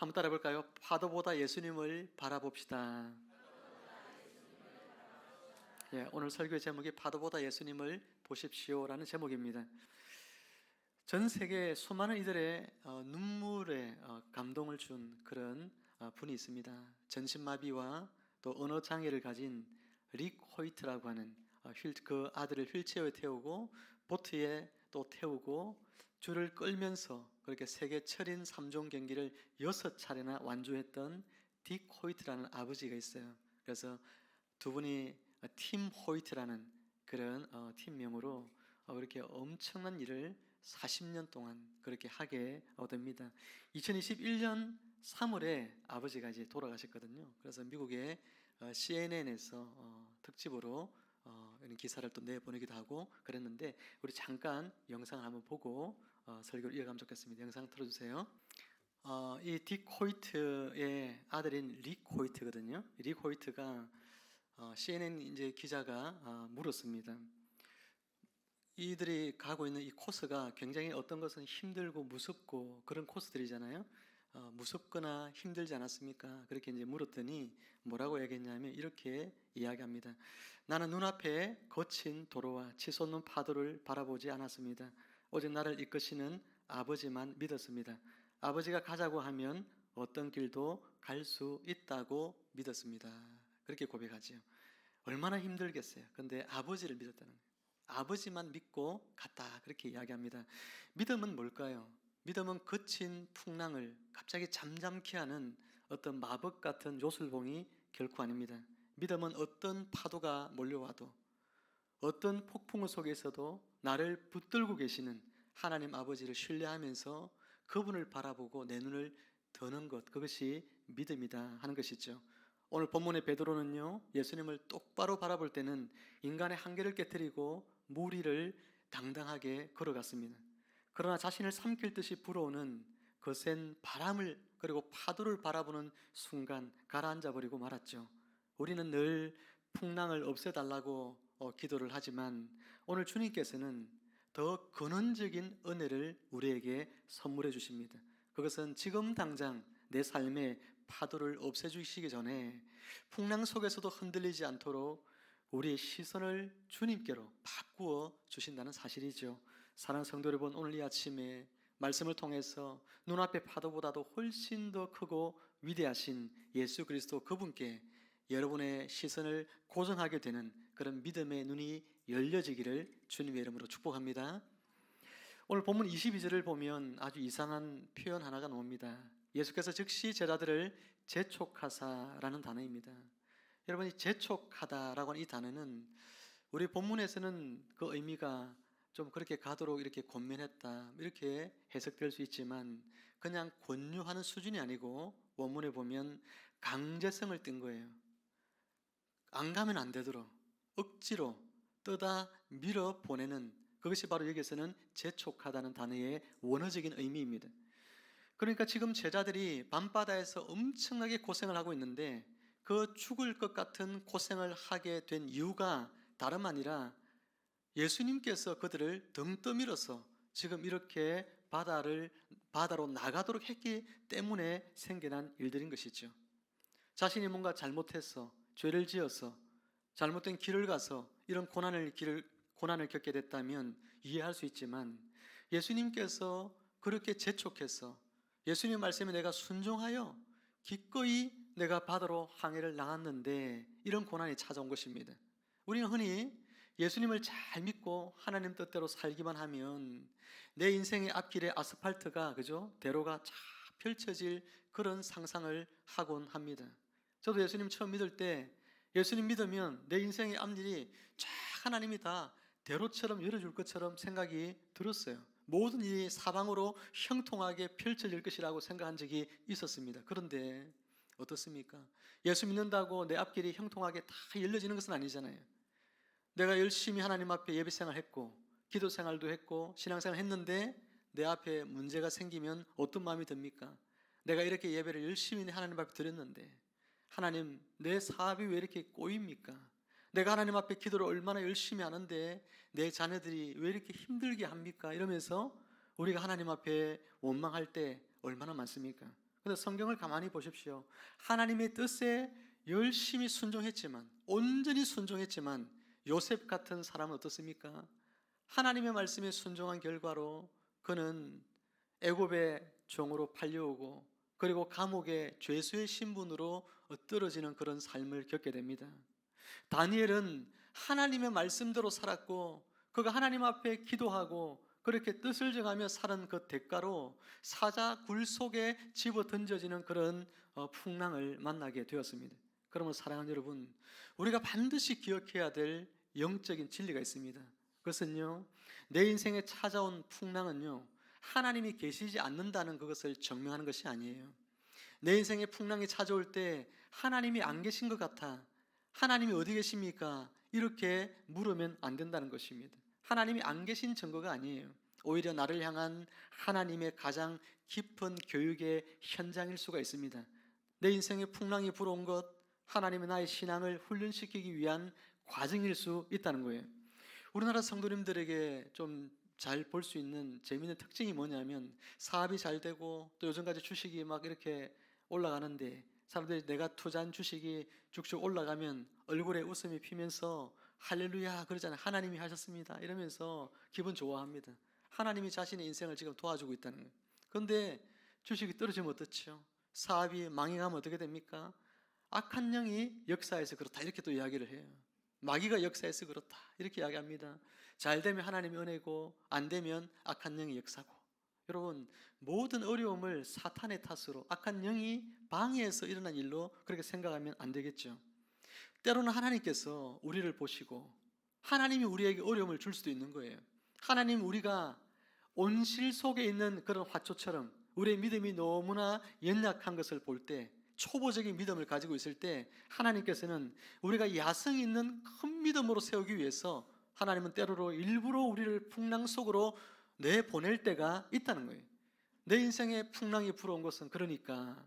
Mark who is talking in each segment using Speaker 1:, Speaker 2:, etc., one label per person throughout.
Speaker 1: 한번 따라 해볼까요? 파도보다 예수님을 바라봅시다. 예, 오늘 설교의 제목이 파도보다 예수님을 보십시오라는 제목입니다. 전 세계 수많은 이들의 눈물에 감동을 준 그런 분이 있습니다. 전신마비와 또 언어 장애를 가진 릭 호이트라고 하는 그 아들을 휠체어에 태우고 보트에 또 태우고 줄을 끌면서 그렇게 세계 철인 3종 경기를 6차례나 완주했던 딕 호이트라는 아버지가 있어요. 그래서 두 분이 팀 호이트라는 그런 팀명으로 그렇게 엄청난 일을 40년 동안 그렇게 하게 됩니다. 2021년 3월에 아버지가 이제 돌아가셨거든요. 그래서 미국의 CNN에서 특집으로 이런 기사를 또 내보내기도 하고 그랬는데 우리 잠깐 영상을 한번 보고 설교를 이어가면 좋겠습니다. 영상 틀어주세요. 이 딕 호이트의 아들인 릭 호이트거든요. 릭 호이트가 CNN 이제 기자가 물었습니다. 이들이 가고 있는 이 코스가 굉장히 어떤 것은 힘들고 무섭고 그런 코스들이잖아요. 무섭거나 힘들지 않았습니까? 그렇게 이제 물었더니 뭐라고 얘기했냐면 이렇게 이야기합니다. 나는 눈앞에 거친 도로와 치솟는 파도를 바라보지 않았습니다. 오직 나를 이끄시는 아버지만 믿었습니다. 아버지가 가자고 하면 어떤 길도 갈 수 있다고 믿었습니다. 그렇게 고백하지요. 얼마나 힘들겠어요. 그런데 아버지를 믿었다는 거예요. 아버지만 믿고 갔다 그렇게 이야기합니다. 믿음은 뭘까요? 믿음은 거친 풍랑을 갑자기 잠잠케 하는 어떤 마법 같은 요술봉이 결코 아닙니다. 믿음은 어떤 파도가 몰려와도 어떤 폭풍 속에서도 나를 붙들고 계시는 하나님 아버지를 신뢰하면서 그분을 바라보고 내 눈을 드는 것, 그것이 믿음이다 하는 것이죠. 오늘 본문의 베드로는요, 예수님을 똑바로 바라볼 때는 인간의 한계를 깨뜨리고 물 위를 당당하게 걸어갔습니다. 그러나 자신을 삼킬 듯이 불어오는 거센 바람을 그리고 파도를 바라보는 순간 가라앉아 버리고 말았죠. 우리는 늘 풍랑을 없애달라고 기도를 하지만 오늘 주님께서는 더 근원적인 은혜를 우리에게 선물해 주십니다. 그것은 지금 당장 내 삶의 파도를 없애주시기 전에 풍랑 속에서도 흔들리지 않도록 우리의 시선을 주님께로 바꾸어 주신다는 사실이죠. 사랑하는 성도 여러분, 오늘 이 아침에 말씀을 통해서 눈앞의 파도보다도 훨씬 더 크고 위대하신 예수 그리스도 그분께 여러분의 시선을 고정하게 되는 그런 믿음의 눈이 열려지기를 주님의 이름으로 축복합니다. 오늘 본문 22절을 보면 아주 이상한 표현 하나가 나옵니다. 예수께서 즉시 제자들을 재촉하사라는 단어입니다. 여러분, 이 재촉하다라고 하는 이 단어는 우리 본문에서는 그 의미가 좀 그렇게 가도록 이렇게 권면했다 이렇게 해석될 수 있지만 그냥 권유하는 수준이 아니고 원문에 보면 강제성을 띈 거예요. 안 가면 안 되도록 억지로 떠다 밀어 보내는 그것이 바로 여기서는 재촉하다는 단어의 원어적인 의미입니다. 그러니까 지금 제자들이 밤바다에서 엄청나게 고생을 하고 있는데 그 죽을 것 같은 고생을 하게 된 이유가 다름 아니라 예수님께서 그들을 등 떠밀어서 지금 이렇게 바다로 나가도록 했기 때문에 생겨난 일들인 것이죠. 자신이 뭔가 잘못해서 죄를 지어서 잘못된 길을 가서 이런 고난을 겪게 됐다면 이해할 수 있지만 예수님께서 그렇게 재촉해서 예수님 말씀에 내가 순종하여 기꺼이 내가 바다로 항해를 나갔는데 이런 고난이 찾아온 것입니다. 우리는 흔히 예수님을 잘 믿고 하나님 뜻대로 살기만 하면 내 인생의 앞길에 아스팔트가 그죠? 대로가 쫙 펼쳐질 그런 상상을 하곤 합니다. 저도 예수님 처음 믿을 때 예수님 믿으면 내 인생의 앞일이 쫙 하나님이 다 대로처럼 열어줄 것처럼 생각이 들었어요. 모든 일이 사방으로 형통하게 펼쳐질 것이라고 생각한 적이 있었습니다. 그런데 어떻습니까? 예수 믿는다고 내 앞길이 형통하게 다 열려지는 것은 아니잖아요. 내가 열심히 하나님 앞에 예배생활 했고 기도 생활도 했고 신앙생활 했는데 내 앞에 문제가 생기면 어떤 마음이 듭니까? 내가 이렇게 예배를 열심히 하나님 앞에 드렸는데 하나님, 내 사업이 왜 이렇게 꼬입니까? 내가 하나님 앞에 기도를 얼마나 열심히 하는데 내 자녀들이 왜 이렇게 힘들게 합니까? 이러면서 우리가 하나님 앞에 원망할 때 얼마나 많습니까? 근데 성경을 가만히 보십시오. 하나님의 뜻에 열심히 순종했지만, 온전히 순종했지만 요셉 같은 사람은 어떻습니까? 하나님의 말씀에 순종한 결과로 그는 애굽의 종으로 팔려오고, 그리고 감옥의 죄수의 신분으로 떨어지는 그런 삶을 겪게 됩니다. 다니엘은 하나님의 말씀대로 살았고, 그가 하나님 앞에 기도하고 그렇게 뜻을 정하며 사는 그 대가로 사자 굴 속에 집어 던져지는 그런 풍랑을 만나게 되었습니다. 그러면 사랑하는 여러분, 우리가 반드시 기억해야 될 영적인 진리가 있습니다. 그것은요, 내 인생에 찾아온 풍랑은요, 하나님이 계시지 않는다는 그것을 증명하는 것이 아니에요. 내 인생에 풍랑이 찾아올 때 하나님이 안 계신 것 같아, 하나님이 어디 계십니까? 이렇게 물으면 안 된다는 것입니다. 하나님이 안 계신 증거가 아니에요. 오히려 나를 향한 하나님의 가장 깊은 교육의 현장일 수가 있습니다. 내 인생에 풍랑이 불어온 것, 하나님의 나의 신앙을 훈련시키기 위한 과정일 수 있다는 거예요. 우리나라 성도님들에게 좀 잘 볼 수 있는 재미있는 특징이 뭐냐면, 사업이 잘 되고 또 요즘까지 주식이 막 이렇게 올라가는데, 사람들이 내가 투자한 주식이 쭉쭉 올라가면 얼굴에 웃음이 피면서 할렐루야 그러잖아요. 하나님이 하셨습니다 이러면서 기분 좋아합니다. 하나님이 자신의 인생을 지금 도와주고 있다는 거예요. 그런데 주식이 떨어지면 어떻죠? 사업이 망해가면 어떻게 됩니까? 악한 영이 역사해서 그렇다 이렇게 또 이야기를 해요. 마귀가 역사해서 그렇다 이렇게 이야기합니다. 잘 되면 하나님의 은혜고, 안 되면 악한 영이 역사고. 여러분, 모든 어려움을 사탄의 탓으로, 악한 영이 방해해서 일어난 일로 그렇게 생각하면 안 되겠죠. 때로는 하나님께서 우리를 보시고 하나님이 우리에게 어려움을 줄 수도 있는 거예요. 하나님, 우리가 온실 속에 있는 그런 화초처럼 우리의 믿음이 너무나 연약한 것을 볼 때, 초보적인 믿음을 가지고 있을 때 하나님께서는 우리가 야성 있는 큰 믿음으로 세우기 위해서 하나님은 때로로 일부러 우리를 풍랑 속으로 내보낼 때가 있다는 거예요. 내 인생에 풍랑이 불어온 것은 그러니까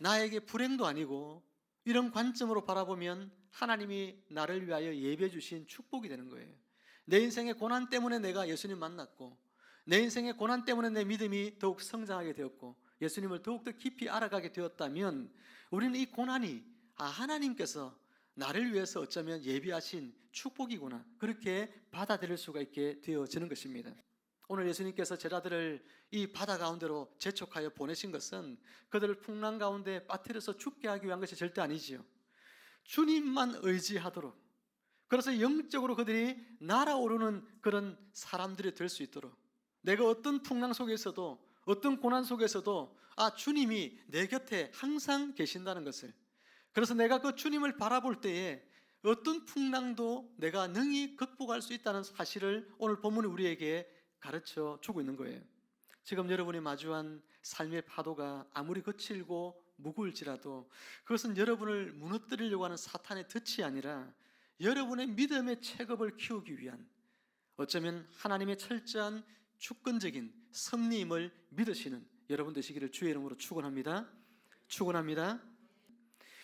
Speaker 1: 나에게 불행도 아니고, 이런 관점으로 바라보면 하나님이 나를 위하여 예배해 주신 축복이 되는 거예요. 내 인생의 고난 때문에 내가 예수님 만났고, 내 인생의 고난 때문에 내 믿음이 더욱 성장하게 되었고, 예수님을 더욱더 깊이 알아가게 되었다면, 우리는 이 고난이 하나님께서 나를 위해서 어쩌면 예비하신 축복이구나, 그렇게 받아들일 수가 있게 되어지는 것입니다. 오늘 예수님께서 제자들을 이 바다 가운데로 재촉하여 보내신 것은 그들을 풍랑 가운데 빠뜨려서 죽게 하기 위한 것이 절대 아니지요. 주님만 의지하도록, 그래서 영적으로 그들이 날아오르는 그런 사람들이 될 수 있도록, 내가 어떤 풍랑 속에서도, 어떤 고난 속에서도 주님이 내 곁에 항상 계신다는 것을, 그래서 내가 그 주님을 바라볼 때에 어떤 풍랑도 내가 능히 극복할 수 있다는 사실을 오늘 본문이 우리에게 가르쳐 주고 있는 거예요. 지금 여러분이 마주한 삶의 파도가 아무리 거칠고 무거울지라도 그것은 여러분을 무너뜨리려고 하는 사탄의 덫이 아니라 여러분의 믿음의 체급을 키우기 위한, 어쩌면 하나님의 철저한 주권적인 섭리임을 믿으시는 여러분 되시기를 주의 이름으로 축원합니다. 축원합니다.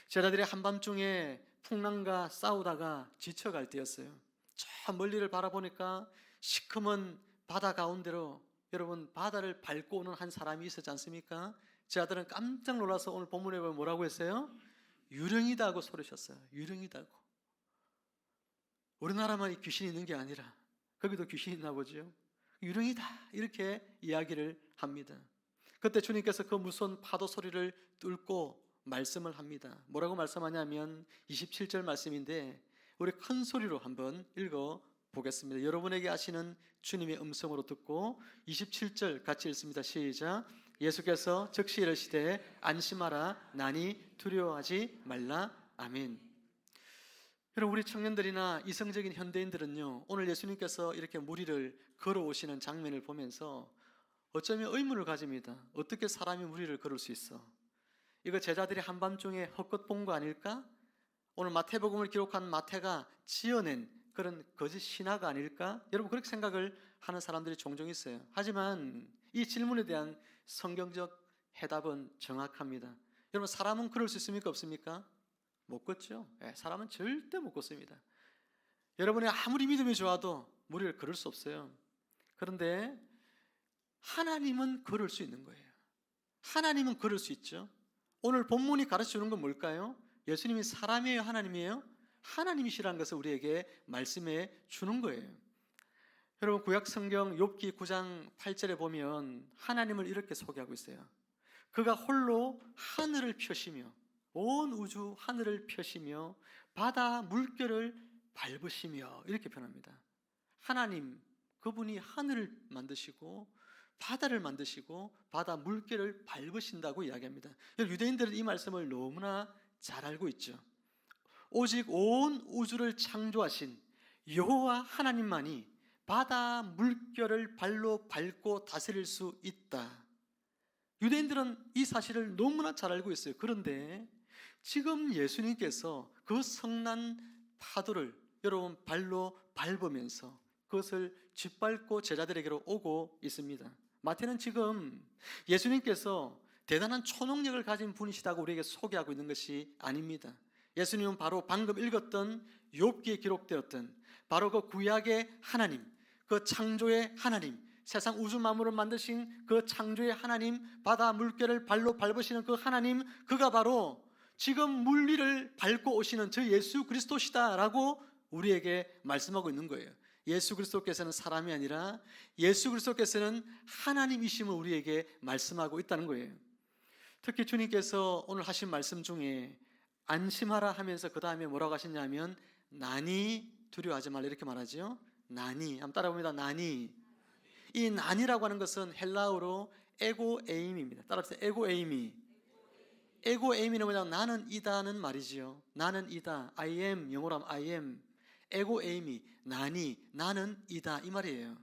Speaker 1: 제자들이 한밤중에 풍랑과 싸우다가 지쳐갈 때였어요. 저 멀리를 바라보니까 시커먼 바다 가운데로 여러분 바다를 밟고 오는 한 사람이 있었지 않습니까? 제자들은 깜짝 놀라서 오늘 본문에 보면 뭐라고 했어요? 유령이다 하고 소리쳤어요. 유령이다고. 우리나라만 귀신이 있는 게 아니라 거기도 귀신이 있나 보죠. 유령이다 이렇게 이야기를 합니다. 그때 주님께서 그 무서운 파도 소리를 뚫고 말씀을 합니다. 뭐라고 말씀하냐면 27절 말씀인데, 우리 큰 소리로 한번 읽어 보겠습니다. 여러분에게 하시는 주님의 음성으로 듣고 27절 같이 읽습니다. 시작. 예수께서 즉시 이르시되 안심하라, 나니 두려워하지 말라. 아멘. 여러분, 우리 청년들이나 이성적인 현대인들은요, 오늘 예수님께서 이렇게 무리를 걸어오시는 장면을 보면서 어쩌면 의문을 가집니다. 어떻게 사람이 무리를 걸을 수 있어? 이거 제자들이 한밤중에 헛것 본 거 아닐까? 오늘 마태복음을 기록한 마태가 지어낸 그런 거짓 신화가 아닐까? 여러분, 그렇게 생각을 하는 사람들이 종종 있어요. 하지만 이 질문에 대한 성경적 해답은 정확합니다. 여러분, 사람은 그럴 수 있습니까? 없습니까? 못 걷죠. 사람은 절대 못 걷습니다. 여러분이 아무리 믿음이 좋아도 무리를 걸을 수 없어요. 그런데 하나님은 걸을 수 있는 거예요. 하나님은 그럴 수 있죠. 오늘 본문이 가르쳐주는 건 뭘까요? 예수님이 사람이에요, 하나님이에요? 하나님이시라는 것을 우리에게 말씀해 주는 거예요. 여러분, 구약 성경 욥기 9장 8절에 보면 하나님을 이렇게 소개하고 있어요. 그가 홀로 하늘을 펴시며 온 우주 하늘을 펴시며 바다 물결을 밟으시며, 이렇게 표현합니다. 하나님, 그분이 하늘을 만드시고 바다를 만드시고 바다 물결을 밟으신다고 이야기합니다. 유대인들은 이 말씀을 너무나 잘 알고 있죠. 오직 온 우주를 창조하신 여호와 하나님만이 바다 물결을 발로 밟고 다스릴 수 있다. 유대인들은 이 사실을 너무나 잘 알고 있어요. 그런데 지금 예수님께서 그 성난 파도를 여러분 발로 밟으면서 그것을 짓밟고 제자들에게로 오고 있습니다. 마태는 지금 예수님께서 대단한 초능력을 가진 분이시다고 우리에게 소개하고 있는 것이 아닙니다. 예수님은 바로 방금 읽었던 욥기에 기록되었던 바로 그 구약의 하나님, 그 창조의 하나님, 세상 우주 만물을 만드신 그 창조의 하나님, 바다 물결을 발로 밟으시는 그 하나님, 그가 바로 지금 물리를 밟고 오시는 저 예수 그리스도시다라고 우리에게 말씀하고 있는 거예요. 예수 그리스도께서는 사람이 아니라 예수 그리스도께서는 하나님이심을 우리에게 말씀하고 있다는 거예요. 특히 주님께서 오늘 하신 말씀 중에 안심하라 하면서 그 다음에 뭐라고 하셨냐면 난이 두려워하지 말라, 이렇게 말하죠. 난이, 한번 따라봅니다. 난이. 이 난이라고 하는 것은 헬라어로 에고에임입니다. 따라합시다. 에고에임이. 에고에임이는 뭐냐면 나는 이다는 말이지요. 나는 이다. I am, 영어로 하면 I am. 에고에임이, 난이, 나는 이다, 이 말이에요.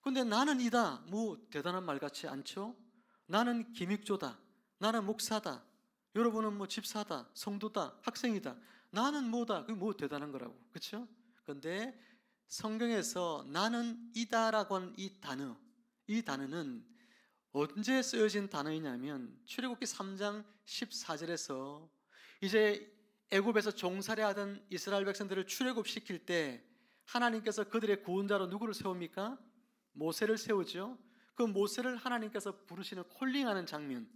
Speaker 1: 근데 나는 이다, 뭐 대단한 말 같지 않죠? 나는 김익조다, 나는 목사다, 여러분은 뭐 집사다, 성도다, 학생이다, 나는 뭐다, 그게 뭐 대단한 거라고, 그렇죠? 근데 성경에서 나는 이다라고 하는 이 단어는 언제 쓰여진 단어이냐면 출애굽기 3장 14절에서 이제 애굽에서 종살이하던 이스라엘 백성들을 출애굽시킬 때 하나님께서 그들의 구원자로 누구를 세웁니까? 모세를 세우죠. 그 모세를 하나님께서 부르시는 콜링하는 장면,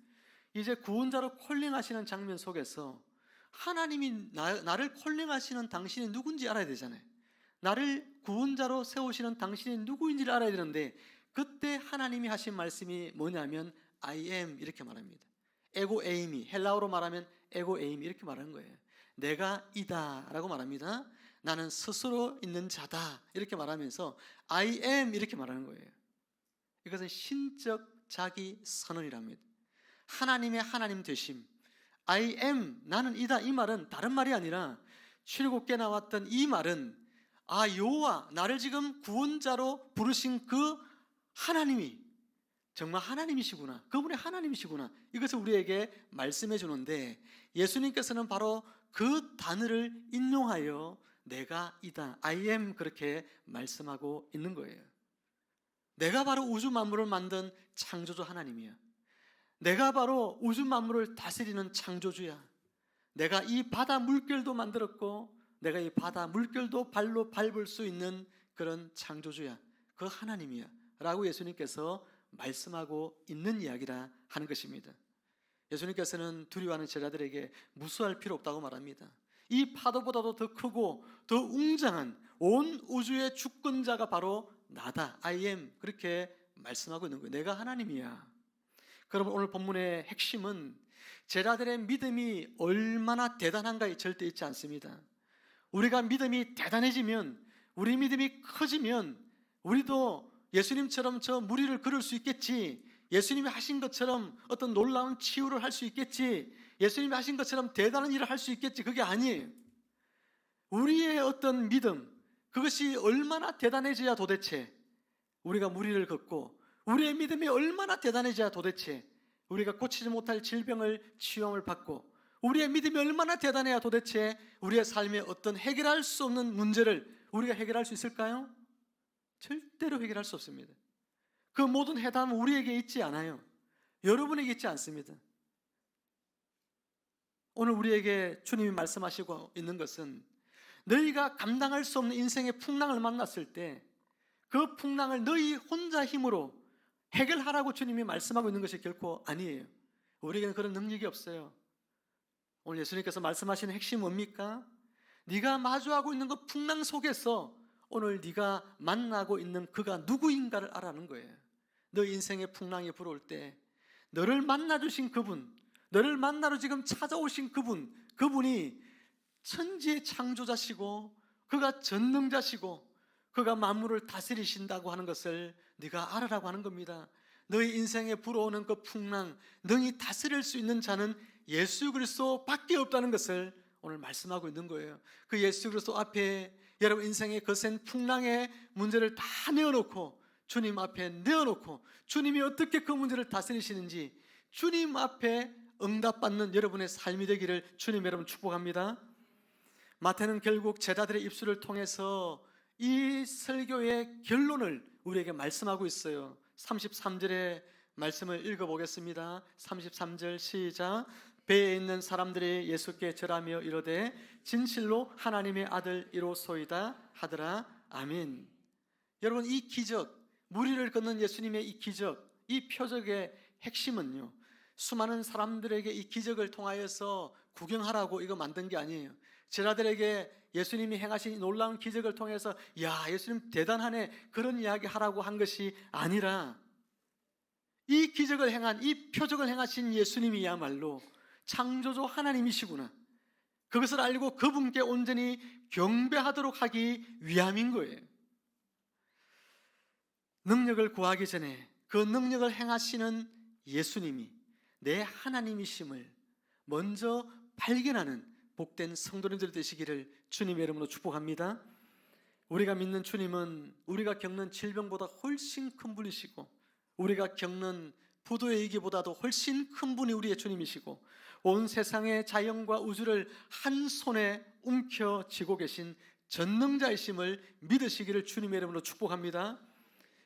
Speaker 1: 이제 구원자로 콜링하시는 장면 속에서 하나님이 나를 콜링하시는 당신이 누군지 알아야 되잖아요. 나를 구원자로 세우시는 당신이 누구인지를 알아야 되는데 그때 하나님이 하신 말씀이 뭐냐면 I am, 이렇게 말합니다. 에고에이미, 헬라어로 말하면 에고에이미, 이렇게 말하는 거예요. 내가 이다 라고 말합니다. 나는 스스로 있는 자다, 이렇게 말하면서 I am, 이렇게 말하는 거예요. 이것은 신적 자기 선언이랍니다. 하나님의 하나님 되심, I am, 나는 이다, 이 말은 다른 말이 아니라 출애굽기에 나왔던 이 말은 여호와, 나를 지금 구원자로 부르신 그 하나님이 정말 하나님이시구나, 그분이 하나님이시구나, 이것을 우리에게 말씀해 주는데 예수님께서는 바로 그 단어를 인용하여 내가 이다, I am, 그렇게 말씀하고 있는 거예요. 내가 바로 우주 만물을 만든 창조주 하나님이야. 내가 바로 우주 만물을 다스리는 창조주야. 내가 이 바다 물결도 만들었고 내가 이 바다 물결도 발로 밟을 수 있는 그런 창조주야. 그 하나님이야 라고 예수님께서 말씀하고 있는 이야기라 하는 것입니다. 예수님께서는 두려워하는 제자들에게 무수할 필요 없다고 말합니다. 이 파도보다도 더 크고 더 웅장한 온 우주의 주권자가 바로 나다, I am, 그렇게 말씀하고 있는 거예요. 내가 하나님이야. 그러면 오늘 본문의 핵심은 제자들의 믿음이 얼마나 대단한가에 절대 있지 않습니다. 우리가 믿음이 대단해지면, 우리 믿음이 커지면 우리도 예수님처럼 저 무리를 걸을 수 있겠지, 예수님이 하신 것처럼 어떤 놀라운 치유를 할 수 있겠지, 예수님이 하신 것처럼 대단한 일을 할 수 있겠지, 그게 아니에요. 우리의 어떤 믿음, 그것이 얼마나 대단해져야 도대체 우리가 무리를 걷고, 우리의 믿음이 얼마나 대단해져야 도대체 우리가 고치지 못할 질병을 치유함을 받고, 우리의 믿음이 얼마나 대단해야 도대체 우리의 삶에 어떤 해결할 수 없는 문제를 우리가 해결할 수 있을까요? 절대로 해결할 수 없습니다. 그 모든 해답은 우리에게 있지 않아요. 여러분에게 있지 않습니다. 오늘 우리에게 주님이 말씀하시고 있는 것은 너희가 감당할 수 없는 인생의 풍랑을 만났을 때 그 풍랑을 너희 혼자 힘으로 해결하라고 주님이 말씀하고 있는 것이 결코 아니에요. 우리에게는 그런 능력이 없어요. 오늘 예수님께서 말씀하시는 핵심이 뭡니까? 네가 마주하고 있는 그 풍랑 속에서 오늘 네가 만나고 있는 그가 누구인가를 알아는 거예요. 너 인생의 풍랑이 불어올 때 너를 만나주신 그분, 너를 만나러 지금 찾아오신 그분이 천지의 창조자시고 그가 전능자시고 그가 만물을 다스리신다고 하는 것을 네가 알아라고 하는 겁니다. 너희 인생에 불어오는 그 풍랑, 능히 다스릴 수 있는 자는 예수 그리스도밖에 없다는 것을 오늘 말씀하고 있는 거예요. 그 예수 그리스도 앞에 여러분 인생의 거센 풍랑의 문제를 다 내어놓고 주님 앞에 내어놓고 주님이 어떻게 그 문제를 다스리시는지 주님 앞에 응답받는 여러분의 삶이 되기를 주님 여러분 축복합니다. 마태는 결국 제자들의 입술을 통해서 이 설교의 결론을 우리에게 말씀하고 있어요. 33절의 말씀을 읽어보겠습니다. 33절 시작. 배에 있는 사람들이 예수께 절하며 이르되 진실로 하나님의 아들이로소이다 하더라. 아멘. 여러분 이 기적, 무리를 걷는 예수님의 이 기적, 이 표적의 핵심은요, 수많은 사람들에게 이 기적을 통하여서 구경하라고 이거 만든 게 아니에요. 제자들에게 예수님이 행하신 이 놀라운 기적을 통해서 야 예수님 대단하네 그런 이야기 하라고 한 것이 아니라 이 기적을 행한 이 표적을 행하신 예수님이야말로 창조주 하나님이시구나, 그것을 알고 그분께 온전히 경배하도록 하기 위함인 거예요. 능력을 구하기 전에 그 능력을 행하시는 예수님이 내 하나님이심을 먼저 발견하는 복된 성도님들 되시기를 주님의 이름으로 축복합니다. 우리가 믿는 주님은 우리가 겪는 질병보다 훨씬 큰 분이시고 우리가 겪는 부도의 위기보다도 훨씬 큰 분이 우리의 주님이시고 온 세상의 자연과 우주를 한 손에 움켜쥐고 계신 전능자이심을 믿으시기를 주님의 이름으로 축복합니다.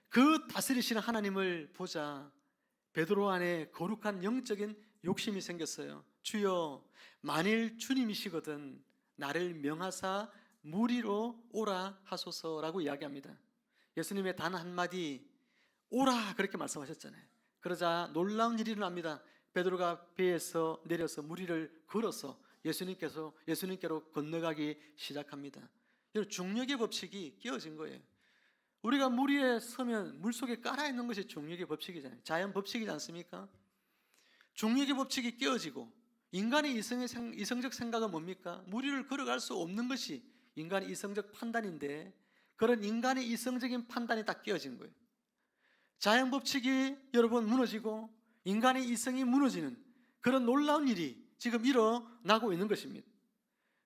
Speaker 1: 그 다스리시는 하나님을 보자 베드로 안에 거룩한 영적인 욕심이 생겼어요. 주여 만일 주님이시거든 나를 명하사 무리로 오라 하소서라고 이야기합니다. 예수님의 단 한마디 오라 그렇게 말씀하셨잖아요. 그러자 놀라운 일이 일어납니다. 베드로가 배에서 내려서 무리를 걸어서 예수님께로 건너가기 시작합니다. 중력의 법칙이 깨어진 거예요. 우리가 물 위에 서면 물속에 깔아있는 것이 중력의 법칙이잖아요. 자연 법칙이지 않습니까? 중력의 법칙이 깨어지고 인간의 이성적 생각은 뭡니까? 물 위를 걸어갈 수 없는 것이 인간의 이성적 판단인데 그런 인간의 이성적인 판단이 다 깨어진 거예요. 자연 법칙이 여러분 무너지고 인간의 이성이 무너지는 그런 놀라운 일이 지금 일어나고 있는 것입니다.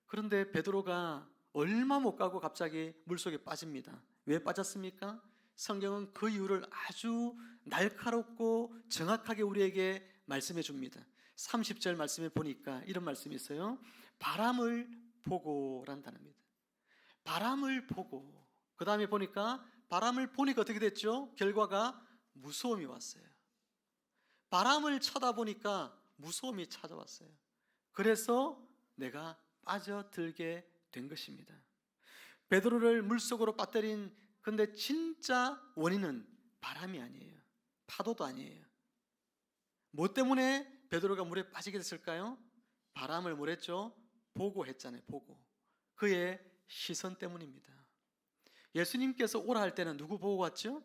Speaker 1: 그런데 베드로가 얼마 못 가고 갑자기 물속에 빠집니다. 왜 빠졌습니까? 성경은 그 이유를 아주 날카롭고 정확하게 우리에게 말씀해 줍니다. 30절 말씀에 보니까 이런 말씀이 있어요. 바람을 보고란 단어입니다. 바람을 보고 그 다음에 보니까 바람을 보니까 어떻게 됐죠? 결과가 무서움이 왔어요. 바람을 쳐다보니까 무서움이 찾아왔어요. 그래서 내가 빠져들게 된 것입니다. 베드로를 물속으로 빠뜨린 근데 진짜 원인은 바람이 아니에요. 파도도 아니에요. 뭐 때문에 베드로가 물에 빠지게 됐을까요? 바람을 뭐랬죠? 보고 했잖아요. 보고. 그의 시선 때문입니다. 예수님께서 오라 할 때는 누구 보고 갔죠?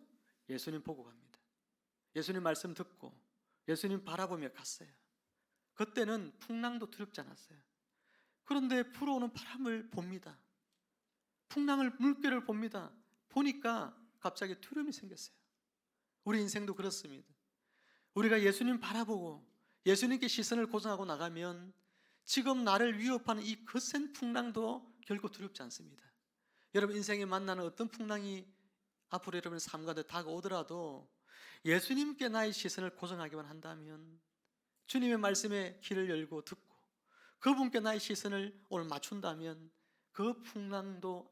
Speaker 1: 예수님 보고 갑니다. 예수님 말씀 듣고 예수님 바라보며 갔어요. 그때는 풍랑도 두렵지 않았어요. 그런데 불어오는 바람을 봅니다. 풍랑을 물결을 봅니다. 보니까 갑자기 두려움이 생겼어요. 우리 인생도 그렇습니다. 우리가 예수님 바라보고 예수님께 시선을 고정하고 나가면 지금 나를 위협하는 이 거센 풍랑도 결코 두렵지 않습니다. 여러분 인생에 만나는 어떤 풍랑이 앞으로 여러분의 삶 가운데 다가오더라도 예수님께 나의 시선을 고정하기만 한다면 주님의 말씀에 귀를 열고 듣고 그분께 나의 시선을 오늘 맞춘다면 그 풍랑도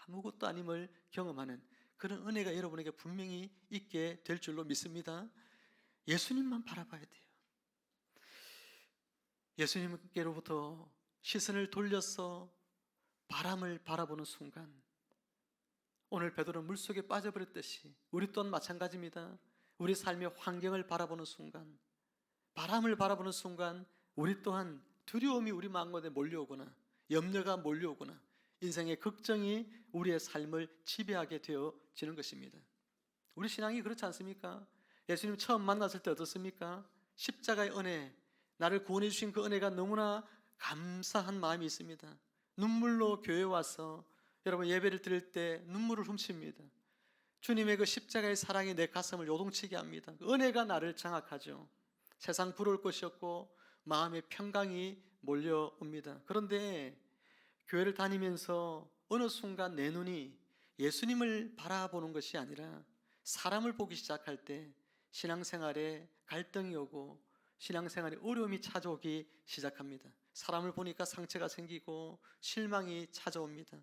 Speaker 1: 아무것도 아님을 경험하는 그런 은혜가 여러분에게 분명히 있게 될 줄로 믿습니다. 예수님만 바라봐야 돼요. 예수님께로부터 시선을 돌려서 바람을 바라보는 순간 오늘 베드로는 물속에 빠져버렸듯이 우리 또한 마찬가지입니다. 우리 삶의 환경을 바라보는 순간 바람을 바라보는 순간 우리 또한 두려움이 우리 마음에 몰려오거나 염려가 몰려오거나 인생의 걱정이 우리의 삶을 지배하게 되어지는 것입니다. 우리 신앙이 그렇지 않습니까? 예수님 처음 만났을 때 어떻습니까? 십자가의 은혜, 나를 구원해 주신 그 은혜가 너무나 감사한 마음이 있습니다. 눈물로 교회에 와서 여러분 예배를 드릴 때 눈물을 훔칩니다. 주님의 그 십자가의 사랑이 내 가슴을 요동치게 합니다. 그 은혜가 나를 장악하죠. 세상 부러울 것이 없고 마음의 평강이 몰려옵니다. 그런데 교회를 다니면서 어느 순간 내 눈이 예수님을 바라보는 것이 아니라 사람을 보기 시작할 때 신앙생활에 갈등이 오고 신앙생활에 어려움이 찾아오기 시작합니다. 사람을 보니까 상처가 생기고 실망이 찾아옵니다.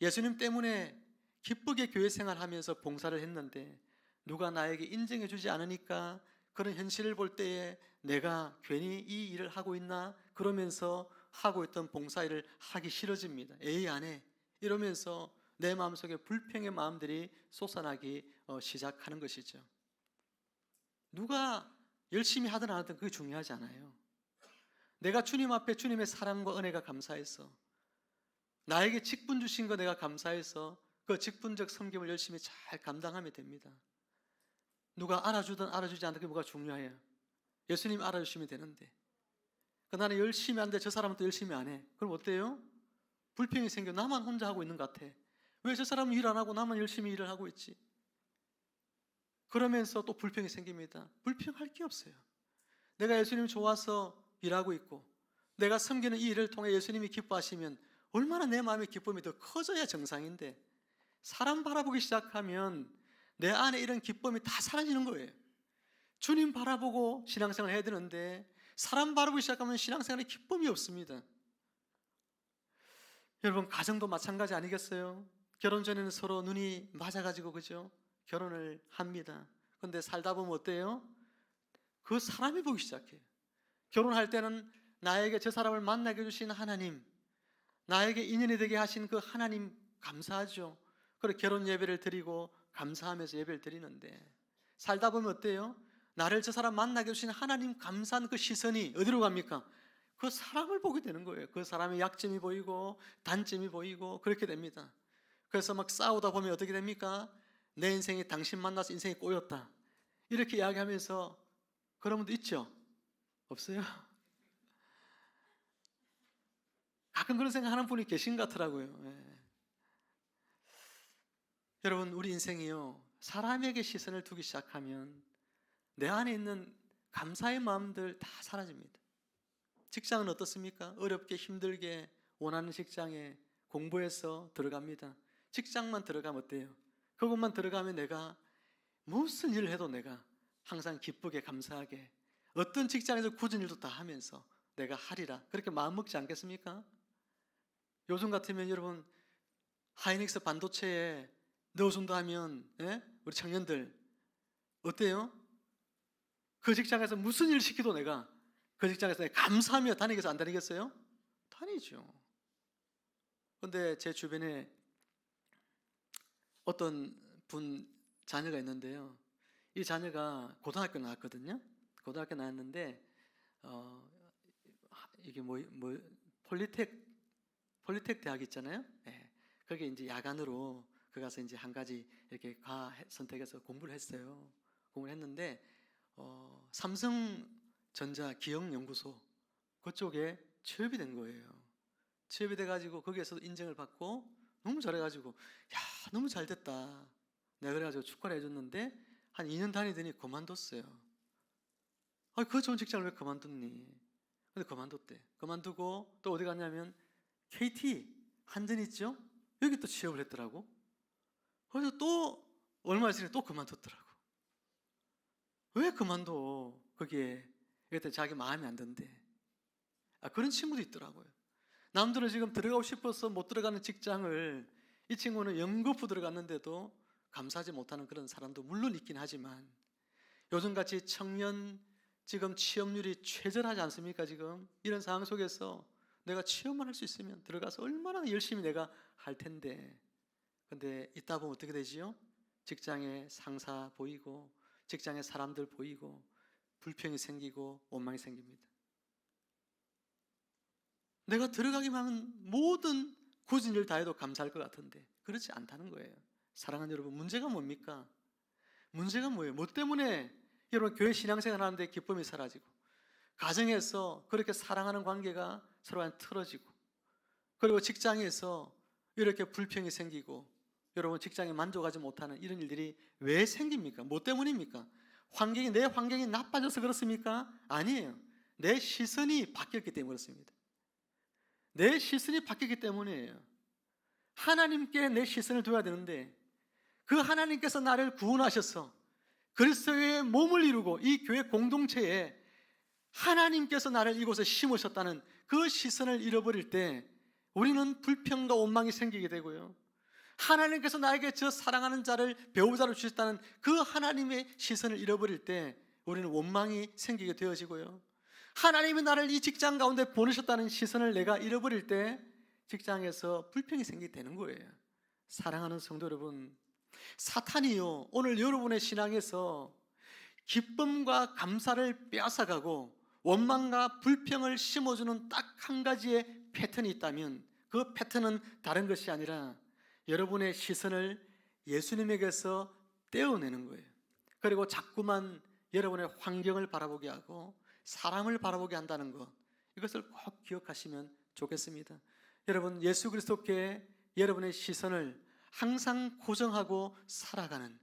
Speaker 1: 예수님 때문에 기쁘게 교회 생활하면서 봉사를 했는데 누가 나에게 인정해 주지 않으니까 그런 현실을 볼 때에 내가 괜히 이 일을 하고 있나 그러면서 하고 있던 봉사일을 하기 싫어집니다. 에이 안 해. 이러면서 내 마음속에 불평의 마음들이 솟아나기 시작하는 것이죠. 누가 열심히 하든 안 하든 그게 중요하지 않아요. 내가 주님 앞에 주님의 사랑과 은혜가 감사해서 나에게 직분 주신 거 내가 감사해서 그 직분적 섬김을 열심히 잘 감당하면 됩니다. 누가 알아주든 알아주지 않든 그게 뭐가 중요해요. 예수님 알아주시면 되는데 나는 열심히 하는데 저 사람은 또 열심히 안 해. 그럼 어때요? 불평이 생겨. 나만 혼자 하고 있는 것 같아. 왜 저 사람은 일 안 하고 나만 열심히 일을 하고 있지? 그러면서 또 불평이 생깁니다. 불평할 게 없어요. 내가 예수님 좋아서 일하고 있고 내가 섬기는 이 일을 통해 예수님이 기뻐하시면 얼마나 내 마음의 기쁨이 더 커져야 정상인데 사람 바라보기 시작하면 내 안에 이런 기쁨이 다 사라지는 거예요. 주님 바라보고 신앙생활을 해야 되는데 사람 바라보기 시작하면 신앙생활에 기쁨이 없습니다. 여러분 가정도 마찬가지 아니겠어요? 결혼 전에는 서로 눈이 맞아가지고 그죠? 결혼을 합니다. 그런데 살다 보면 어때요? 그 사람이 보기 시작해요. 결혼할 때는 나에게 저 사람을 만나게 해주신 하나님, 나에게 인연이 되게 하신 그 하나님 감사하죠. 그리고 결혼 예배를 드리고 감사하면서 예배를 드리는데 살다 보면 어때요? 나를 저 사람 만나게 해주신 하나님 감사한 그 시선이 어디로 갑니까? 그 사람을 보게 되는 거예요. 그 사람의 약점이 보이고 단점이 보이고 그렇게 됩니다. 그래서 막 싸우다 보면 어떻게 됩니까? 내 인생이 당신 만나서 인생이 꼬였다. 이렇게 이야기하면서 그런 분도 있죠? 없어요? 가끔 그런 생각하는 분이 계신 것 같더라고요. 예. 여러분 우리 인생이요 사람에게 시선을 두기 시작하면 내 안에 있는 감사의 마음들 다 사라집니다. 직장은 어떻습니까? 어렵게 힘들게 원하는 직장에 공부해서 들어갑니다. 직장만 들어가면 어때요? 그것만 들어가면 내가 무슨 일을 해도 내가 항상 기쁘게 감사하게 어떤 직장에서 굳은 일도 다 하면서 내가 하리라 그렇게 마음먹지 않겠습니까? 요즘 같으면 여러분 하이닉스 반도체에 넣어준다 하면 우리 청년들 어때요? 그 직장에서 무슨 일 시켜도 내가 그 직장에서 감사하며 다니겠어요? 안 다니겠어요? 다니죠. 그런데 제 주변에 어떤 분 자녀가 있는데요. 이 자녀가 고등학교 나왔거든요. 고등학교 나왔는데 이게 폴리텍 대학 있잖아요. 네. 거기 이제 야간으로 그 가서 이제 한 가지 이렇게 과 선택해서 공부를 했어요. 공부를 했는데 삼성전자 기억연구소 그쪽에 취업이 된 거예요. 취업이 돼가지고 거기에서도 인정을 받고 너무 잘해가지고 야 너무 잘 됐다. 내가 그래가지고 축하를 해줬는데 한 2년 다니더니 그만뒀어요. 그 좋은 직장을 왜 그만뒀니? 근데 그만뒀대. 그만두고 또 어디 갔냐면 KT 한전 있죠? 여기 또 취업을 했더라고. 그래서 또 얼마 있으니 또 그만뒀더라고. 왜 그만둬? 거기에 그때 자기 마음이 안 든대. 그런 친구도 있더라고요. 남들은 지금 들어가고 싶어서 못 들어가는 직장을 이 친구는 연거푸 들어갔는데도 감사하지 못하는 그런 사람도 물론 있긴 하지만 요즘같이 청년 지금 취업률이 최저하지 않습니까? 지금 이런 상황 속에서 내가 취업만 할 수 있으면 들어가서 얼마나 열심히 내가 할 텐데 근데 있다 보면 어떻게 되지요? 직장에 상사 보이고 직장에 사람들 보이고 불평이 생기고 원망이 생깁니다. 내가 들어가기만 하면 모든 굳은 일 다 해도 감사할 것 같은데 그렇지 않다는 거예요. 사랑하는 여러분, 문제가 뭡니까? 문제가 뭐예요? 뭐 때문에 여러분 교회 신앙생활 하는데 기쁨이 사라지고, 가정에서 그렇게 사랑하는 관계가 서로 틀어지고, 그리고 직장에서 이렇게 불평이 생기고, 여러분 직장에 만족하지 못하는 이런 일들이 왜 생깁니까? 뭐 때문입니까? 내 환경이 나빠져서 그렇습니까? 아니에요. 내 시선이 바뀌었기 때문에 그렇습니다. 내 시선이 바뀌었기 때문이에요. 하나님께 내 시선을 둬야 되는데, 그 하나님께서 나를 구원하셔서 그리스도의 몸을 이루고 이 교회 공동체에 하나님께서 나를 이곳에 심으셨다는 그 시선을 잃어버릴 때 우리는 불평과 원망이 생기게 되고요, 하나님께서 나에게 저 사랑하는 자를 배우자로 주셨다는 그 하나님의 시선을 잃어버릴 때 우리는 원망이 생기게 되어지고요, 하나님이 나를 이 직장 가운데 보내셨다는 시선을 내가 잃어버릴 때 직장에서 불평이 생기게 되는 거예요. 사랑하는 성도 여러분, 사탄이요, 오늘 여러분의 신앙에서 기쁨과 감사를 빼앗아가고 원망과 불평을 심어주는 딱 한 가지의 패턴이 있다면, 그 패턴은 다른 것이 아니라 여러분의 시선을 예수님에게서 떼어내는 거예요. 그리고 자꾸만 여러분의 환경을 바라보게 하고 사람을 바라보게 한다는 것, 이것을 꼭 기억하시면 좋겠습니다. 여러분, 예수 그리스도께 여러분의 시선을 항상 고정하고 살아가는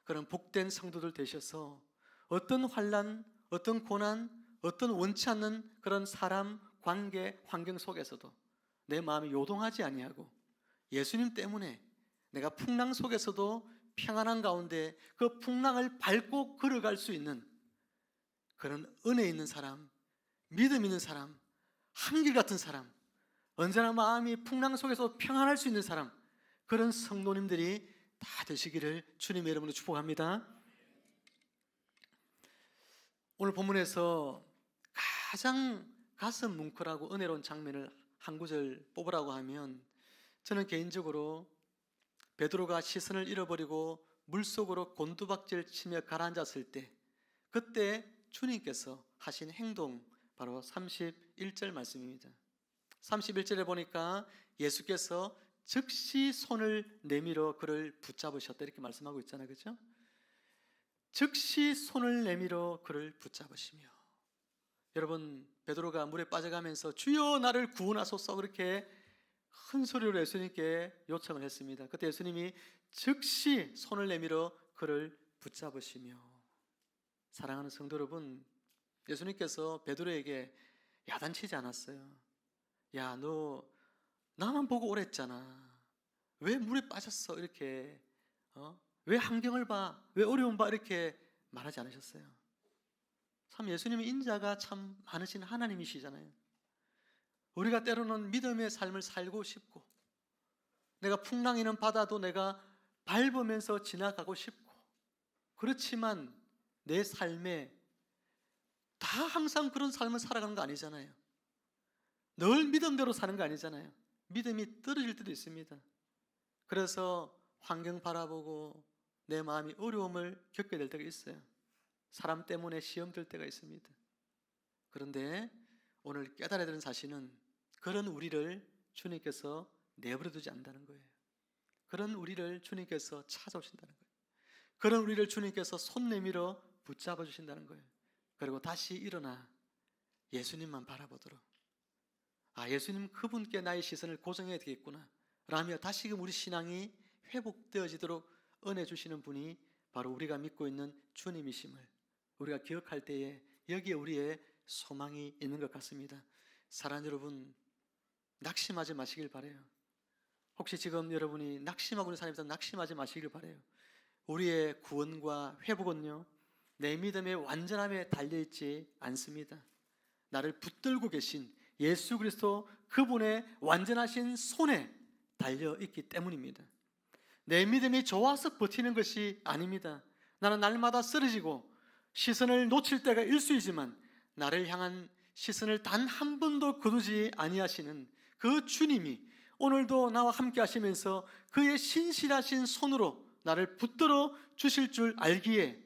Speaker 1: 그런 복된 성도들 되셔서 어떤 환난, 어떤 고난, 어떤 원치 않는 그런 사람, 관계, 환경 속에서도 내 마음이 요동하지 아니하고 예수님 때문에 내가 풍랑 속에서도 평안한 가운데 그 풍랑을 밟고 걸어갈 수 있는 그런 은혜 있는 사람, 믿음 있는 사람, 한결같은 사람, 언제나 마음이 풍랑 속에서 평안할 수 있는 사람, 그런 성도님들이 다 되시기를 주님의 이름으로 축복합니다. 오늘 본문에서 가장 가슴 뭉클하고 은혜로운 장면을 한 구절 뽑으라고 하면, 저는 개인적으로 베드로가 시선을 잃어버리고 물속으로 곤두박질 치며 가라앉았을 때, 그때 주님께서 하신 행동, 바로 31절 말씀입니다. 31절에 보니까 예수께서 즉시 손을 내밀어 그를 붙잡으셨다, 이렇게 말씀하고 있잖아요, 그렇죠? 즉시 손을 내밀어 그를 붙잡으시며, 여러분, 베드로가 물에 빠져가면서 주여 나를 구원하소서 그렇게 큰 소리로 예수님께 요청을 했습니다. 그때 예수님이 즉시 손을 내밀어 그를 붙잡으시며, 사랑하는 성도 여러분, 예수님께서 베드로에게 야단치지 않았어요. 야, 너 나만 보고 오랬잖아, 왜 물에 빠졌어, 이렇게 왜 환경을 봐, 왜 어려움 봐, 이렇게 말하지 않으셨어요. 참 예수님은 인자가 참 많으신 하나님이시잖아요. 우리가 때로는 믿음의 삶을 살고 싶고, 내가 풍랑이는 바다도 내가 밟으면서 지나가고 싶고, 그렇지만 내 삶에 다 항상 그런 삶을 살아가는 거 아니잖아요. 늘 믿음대로 사는 거 아니잖아요. 믿음이 떨어질 때도 있습니다. 그래서 환경 바라보고 내 마음이 어려움을 겪게 될 때가 있어요. 사람 때문에 시험 들 때가 있습니다. 그런데 오늘 깨달아야 되는 사실은, 그런 우리를 주님께서 내버려 두지 않는다는 거예요. 그런 우리를 주님께서 찾아오신다는 거예요. 그런 우리를 주님께서 손 내밀어 붙잡아 주신다는 거예요. 그리고 다시 일어나 예수님만 바라보도록, 예수님 그분께 나의 시선을 고정해야 되겠구나 라며 다시금 우리 신앙이 회복되어지도록 은혜 주시는 분이 바로 우리가 믿고 있는 주님이심을 우리가 기억할 때에 여기에 우리의 소망이 있는 것 같습니다. 사랑하는 여러분, 낙심하지 마시길 바라요. 혹시 지금 여러분이 낙심하고 있는 사람이라면 낙심하지 마시길 바라요. 우리의 구원과 회복은요, 내 믿음의 완전함에 달려있지 않습니다. 나를 붙들고 계신 예수 그리스도 그분의 완전하신 손에 달려있기 때문입니다. 내 믿음이 좋아서 버티는 것이 아닙니다. 나는 날마다 쓰러지고 시선을 놓칠 때가 일수이지만 나를 향한 시선을 단 한 번도 거두지 아니하시는 그 주님이 오늘도 나와 함께 하시면서 그의 신실하신 손으로 나를 붙들어 주실 줄 알기에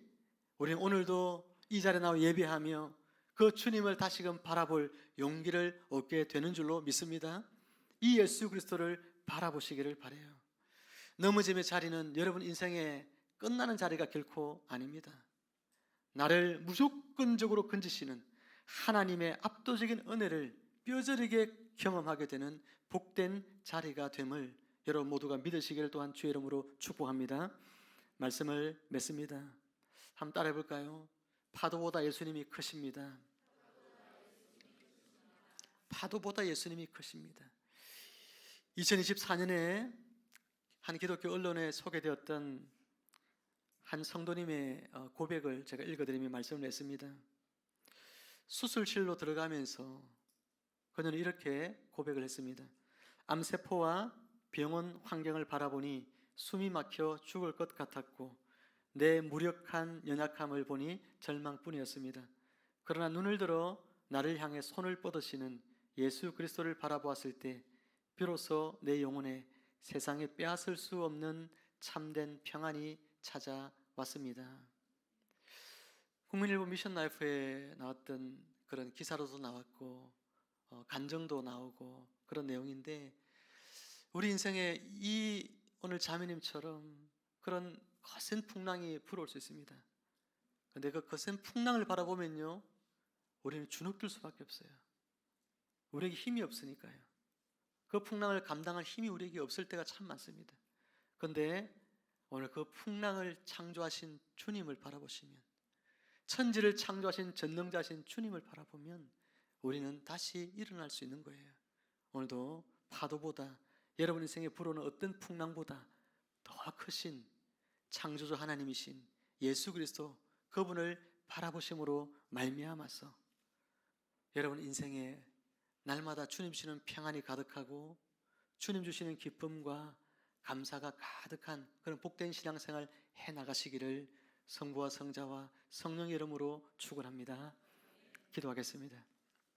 Speaker 1: 우리는 오늘도 이 자리에 나와 예배하며 그 주님을 다시금 바라볼 용기를 얻게 되는 줄로 믿습니다. 이 예수 그리스도를 바라보시기를 바라요. 넘어짐의 자리는 여러분 인생에 끝나는 자리가 결코 아닙니다. 나를 무조건적으로 건지시는 하나님의 압도적인 은혜를 뼈저리게 경험하게 되는 복된 자리가 됨을 여러분 모두가 믿으시기를 또한 주의 이름으로 축복합니다. 말씀을 맺습니다. 한번 따라해 볼까요? 파도보다 예수님이 크십니다. 파도보다 예수님이 크십니다. 2024년에 한 기독교 언론에 소개되었던 한 성도님의 고백을 제가 읽어드리며 말씀을 냈습니다. 수술실로 들어가면서 그녀는 이렇게 고백을 했습니다. 암세포와 병원 환경을 바라보니 숨이 막혀 죽을 것 같았고 내 무력한 연약함을 보니 절망뿐이었습니다. 그러나 눈을 들어 나를 향해 손을 뻗으시는 예수 그리스도를 바라보았을 때 비로소 내 영혼에 세상에 빼앗을 수 없는 참된 평안이 찾아왔습니다. 국민일보 미션 라이프에 나왔던 그런 기사로도 나왔고 간증도 나오고 그런 내용인데 우리 인생에 이 오늘 자매님처럼 그런 거센 풍랑이 불어올 수 있습니다. 그런데 그 거센 풍랑을 바라보면요 우리는 주눅들 수밖에 없어요. 우리에게 힘이 없으니까요. 그 풍랑을 감당할 힘이 우리에게 없을 때가 참 많습니다. 그런데 오늘 그 풍랑을 창조하신 주님을 바라보시면, 천지를 창조하신 전능자신 주님을 바라보면 우리는 다시 일어날 수 있는 거예요. 오늘도 파도보다 여러분 인생에 불어오는 어떤 풍랑보다 더 크신 창조주 하나님이신 예수 그리스도 그분을 바라보심으로 말미암아서 여러분 인생에 날마다 주님 주시는 평안이 가득하고 주님 주시는 기쁨과 감사가 가득한 그런 복된 신앙생활 해나가시기를 성부와 성자와 성령의 이름으로 축원합니다. 기도하겠습니다.